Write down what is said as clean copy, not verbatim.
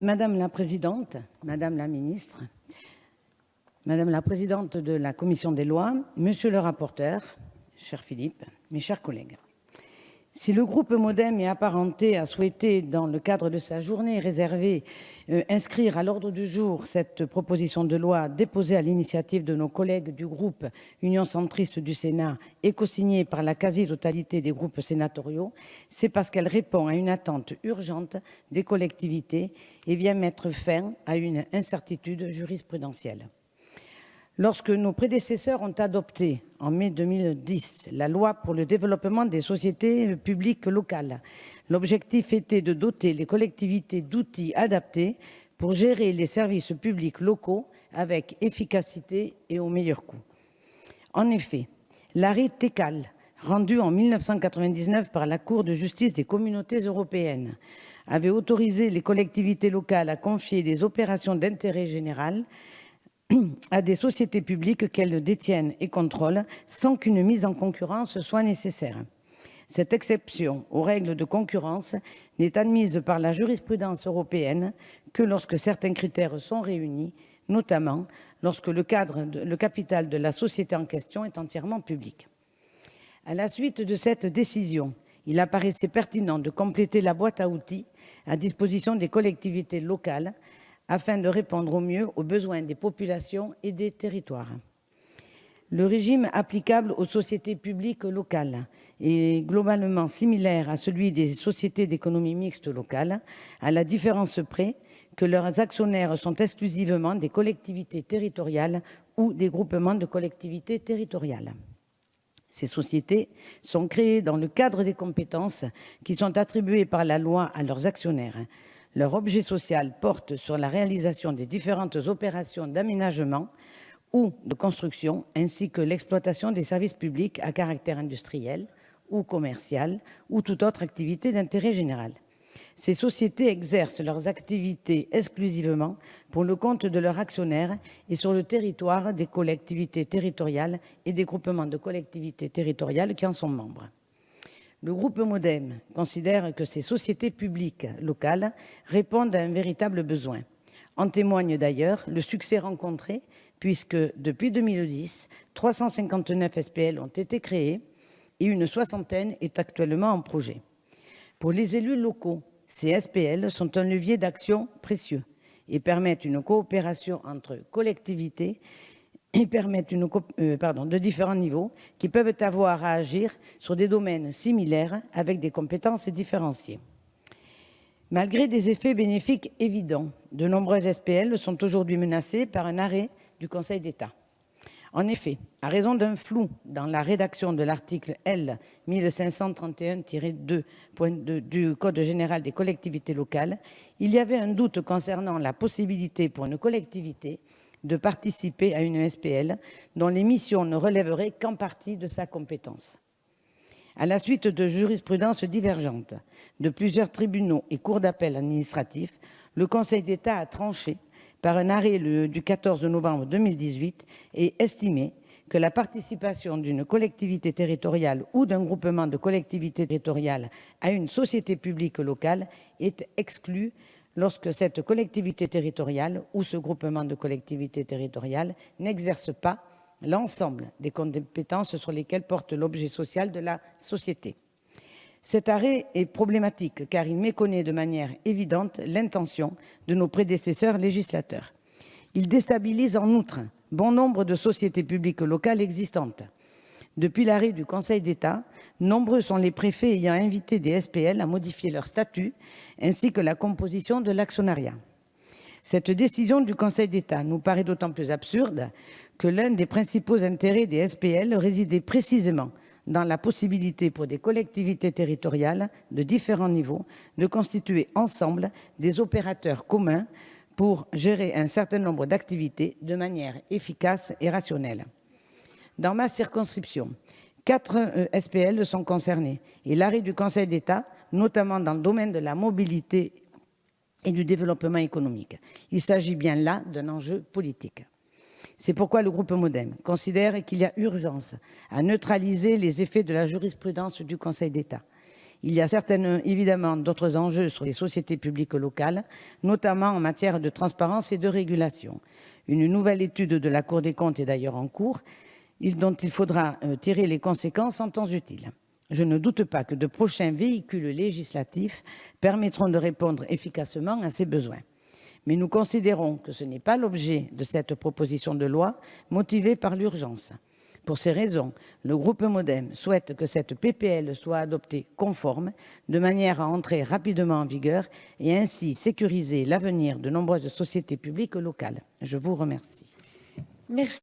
Madame la Présidente, Madame la Ministre, Madame la Présidente de la Commission des lois, Monsieur le rapporteur, cher Philippe, mes chers collègues. Si le groupe MoDem et apparenté a souhaité, dans le cadre de sa journée réservée, inscrire à l'ordre du jour cette proposition de loi déposée à l'initiative de nos collègues du groupe Union centriste du Sénat et co-signée par la quasi-totalité des groupes sénatoriaux, c'est parce qu'elle répond à une attente urgente des collectivités et vient mettre fin à une incertitude jurisprudentielle. Lorsque nos prédécesseurs ont adopté, en mai 2010, la loi pour le développement des sociétés publiques locales, l'objectif était de doter les collectivités d'outils adaptés pour gérer les services publics locaux avec efficacité et au meilleur coût. En effet, l'arrêt Teccal, rendu en 1999 par la Cour de justice des communautés européennes, avait autorisé les collectivités locales à confier des opérations d'intérêt général à des sociétés publiques qu'elles détiennent et contrôlent sans qu'une mise en concurrence soit nécessaire. Cette exception aux règles de concurrence n'est admise par la jurisprudence européenne que lorsque certains critères sont réunis, notamment lorsque le capital de la société en question est entièrement public. À la suite de cette décision, il apparaissait pertinent de compléter la boîte à outils à disposition des collectivités locales afin de répondre au mieux aux besoins des populations et des territoires. Le régime applicable aux sociétés publiques locales est globalement similaire à celui des sociétés d'économie mixte locales, à la différence près que leurs actionnaires sont exclusivement des collectivités territoriales ou des groupements de collectivités territoriales. Ces sociétés sont créées dans le cadre des compétences qui sont attribuées par la loi à leurs actionnaires. Leur objet social porte sur la réalisation des différentes opérations d'aménagement ou de construction, ainsi que l'exploitation des services publics à caractère industriel ou commercial ou toute autre activité d'intérêt général. Ces sociétés exercent leurs activités exclusivement pour le compte de leurs actionnaires et sur le territoire des collectivités territoriales et des groupements de collectivités territoriales qui en sont membres. Le groupe MoDem considère que ces sociétés publiques locales répondent à un véritable besoin. En témoigne d'ailleurs le succès rencontré, puisque depuis 2010, 359 SPL ont été créées et une soixantaine est actuellement en projet. Pour les élus locaux, ces SPL sont un levier d'action précieux et permettent une coopération entre collectivités et permettent de différents niveaux qui peuvent avoir à agir sur des domaines similaires avec des compétences différenciées. Malgré des effets bénéfiques évidents, de nombreuses SPL sont aujourd'hui menacées par un arrêt du Conseil d'État. En effet, à raison d'un flou dans la rédaction de l'article L. 1531-2 du Code général des collectivités locales, il y avait un doute concernant la possibilité pour une collectivité de participer à une SPL dont les missions ne relèveraient qu'en partie de sa compétence. À la suite de jurisprudences divergentes de plusieurs tribunaux et cours d'appel administratifs, le Conseil d'État a tranché par un arrêt du 14 novembre 2018 et estimé que la participation d'une collectivité territoriale ou d'un groupement de collectivités territoriales à une société publique locale est exclue lorsque cette collectivité territoriale ou ce groupement de collectivités territoriales n'exerce pas l'ensemble des compétences sur lesquelles porte l'objet social de la société. Cet arrêt est problématique car il méconnaît de manière évidente l'intention de nos prédécesseurs législateurs. Il déstabilise en outre bon nombre de sociétés publiques locales existantes. Depuis l'arrêt du Conseil d'État, nombreux sont les préfets ayant invité des SPL à modifier leur statut ainsi que la composition de l'actionnariat. Cette décision du Conseil d'État nous paraît d'autant plus absurde que l'un des principaux intérêts des SPL résidait précisément dans la possibilité pour des collectivités territoriales de différents niveaux de constituer ensemble des opérateurs communs pour gérer un certain nombre d'activités de manière efficace et rationnelle. Dans ma circonscription, 4 SPL sont concernés et l'arrêt du Conseil d'État, notamment dans le domaine de la mobilité et du développement économique. Il s'agit bien là d'un enjeu politique. C'est pourquoi le groupe MoDem considère qu'il y a urgence à neutraliser les effets de la jurisprudence du Conseil d'État. Il y a évidemment d'autres enjeux sur les sociétés publiques locales, notamment en matière de transparence et de régulation. Une nouvelle étude de la Cour des comptes est d'ailleurs en cours, dont il faudra tirer les conséquences en temps utile. Je ne doute pas que de prochains véhicules législatifs permettront de répondre efficacement à ces besoins. Mais nous considérons que ce n'est pas l'objet de cette proposition de loi motivée par l'urgence. Pour ces raisons, le groupe MODEM souhaite que cette PPL soit adoptée conforme, de manière à entrer rapidement en vigueur et ainsi sécuriser l'avenir de nombreuses sociétés publiques locales. Je vous remercie. Merci.